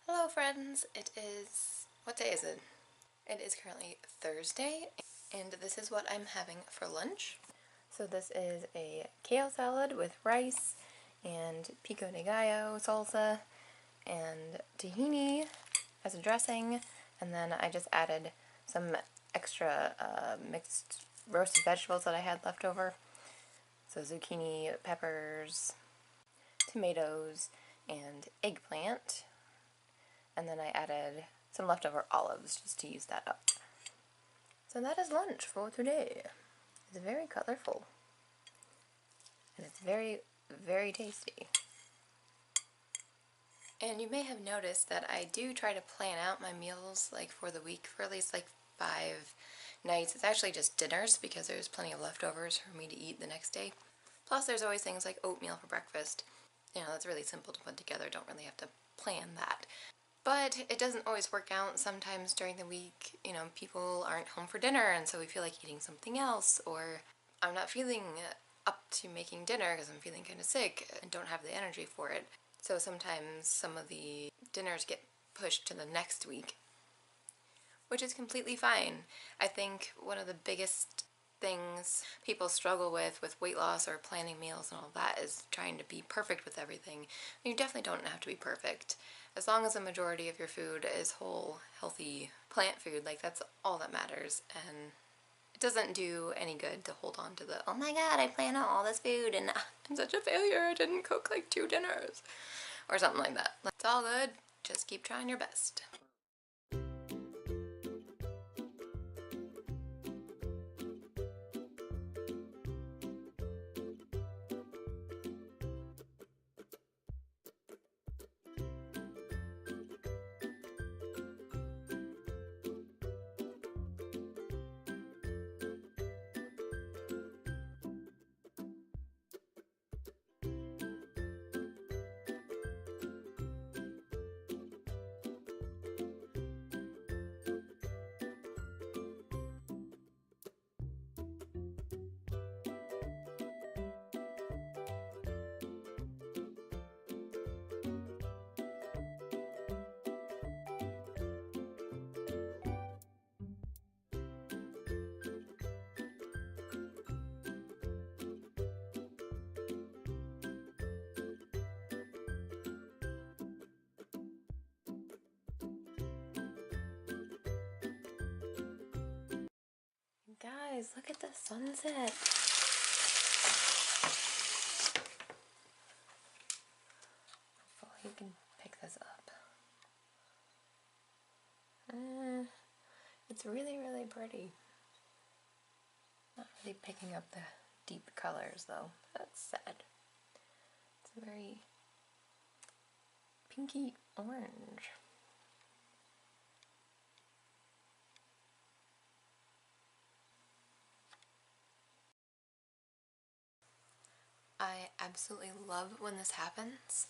Hello friends, what day is it? It is currently Thursday, and this is what I'm having for lunch. So this is a kale salad with rice and pico de gallo salsa and tahini as a dressing, and then I just added some extra mixed roasted vegetables that I had left over. So zucchini, peppers, tomatoes, and eggplant. And then I added some leftover olives just to use that up. So that is lunch for today. It's very colorful. And it's very, very tasty. And you may have noticed that I do try to plan out my meals like for the week for at least like 5 nights. It's actually just dinners because there's plenty of leftovers for me to eat the next day. Plus there's always things like oatmeal for breakfast. You know, that's really simple to put together. Don't really have to plan that. But it doesn't always work out. Sometimes during the week, you know, people aren't home for dinner and so we feel like eating something else, or I'm not feeling up to making dinner because I'm feeling kind of sick and don't have the energy for it. So sometimes some of the dinners get pushed to the next week, which is completely fine. I think one of the biggest things people struggle with weight loss or planning meals and all that is trying to be perfect with everything. You definitely don't have to be perfect. As long as the majority of your food is whole, healthy plant food, like that's all that matters. And it doesn't do any good to hold on to the, oh my god, I planned out all this food and I'm such a failure, I didn't cook like 2 dinners. Or something like that. It's all good, just keep trying your best. Guys, look at the sunset. Hopefully you can pick this up. It's really, really pretty. Not really picking up the deep colors though. That's sad. It's very pinky orange. I absolutely love when this happens.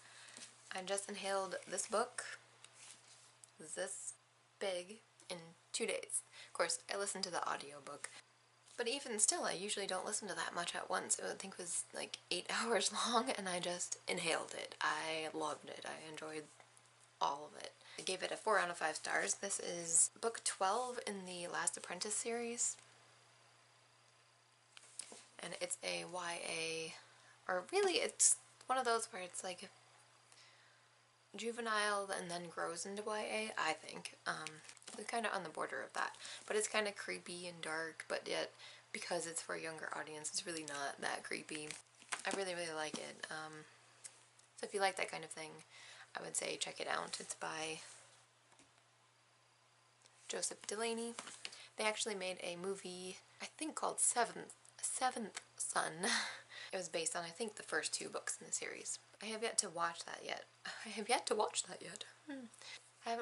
I just inhaled this book, this big, in 2 days. Of course, I listened to the audiobook, but even still, I usually don't listen to that much at once. I think it was like 8 hours long, and I just inhaled it. I loved it. I enjoyed all of it. I gave it a 4 out of 5 stars. This is book 12 in the Last Apprentice series, and it's a YA, or really it's one of those where it's like juvenile and then grows into YA, I think. It's kind of on the border of that, but it's kind of creepy and dark, but yet because it's for a younger audience, it's really not that creepy. I really, really like it. So if you like that kind of thing, I would say check it out. It's by Joseph Delaney. They actually made a movie, I think called Seventh Son. It was based on, I think, the first 2 books in the series. I have yet to watch that yet. I haven't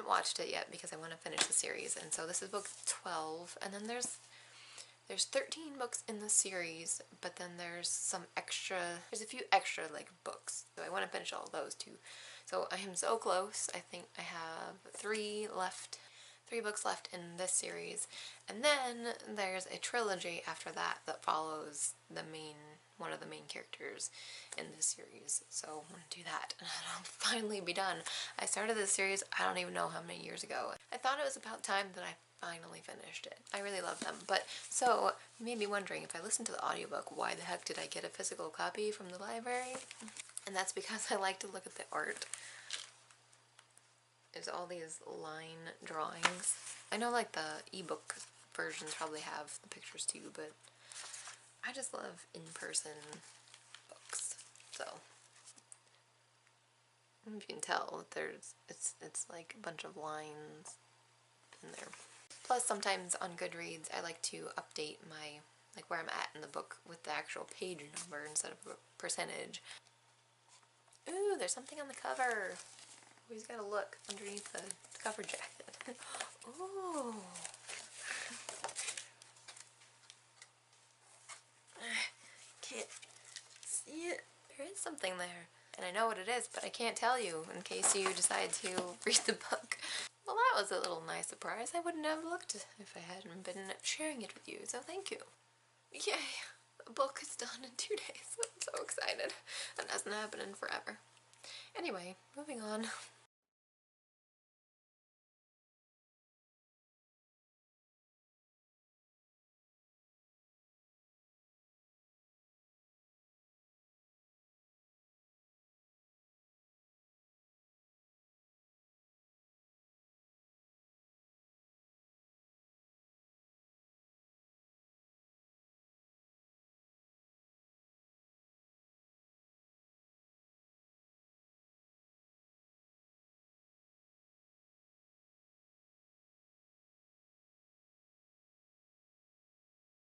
watched it yet because I want to finish the series, and so this is book 12, and then there's 13 books in the series, but then there's a few extra like books, so I want to finish all those too. So I am so close. I think I have 3 books left in this series, and then there's a trilogy after that that follows the main one of the main characters in this series. So I'm going to do that and I'll finally be done. I started this series, I don't even know how many years ago. I thought it was about time that I finally finished it. I really love them. But so you may be wondering, if I listened to the audiobook, why the heck did I get a physical copy from the library? And that's because I like to look at the art. There's all these line drawings. I know like the ebook versions probably have the pictures too, but I just love in-person books. So you can tell there's it's like a bunch of lines in there. Plus sometimes on Goodreads I like to update my like where I'm at in the book with the actual page number instead of a percentage. Ooh, there's something on the cover. Always gotta look underneath the cover jacket. Ooh. Can't see it. There is something there. And I know what it is, but I can't tell you in case you decide to read the book. Well, that was a little nice surprise. I wouldn't have looked if I hadn't been sharing it with you, so thank you. Yay! The book is done in 2 days. I'm so excited. That hasn't happened in forever. Anyway, moving on.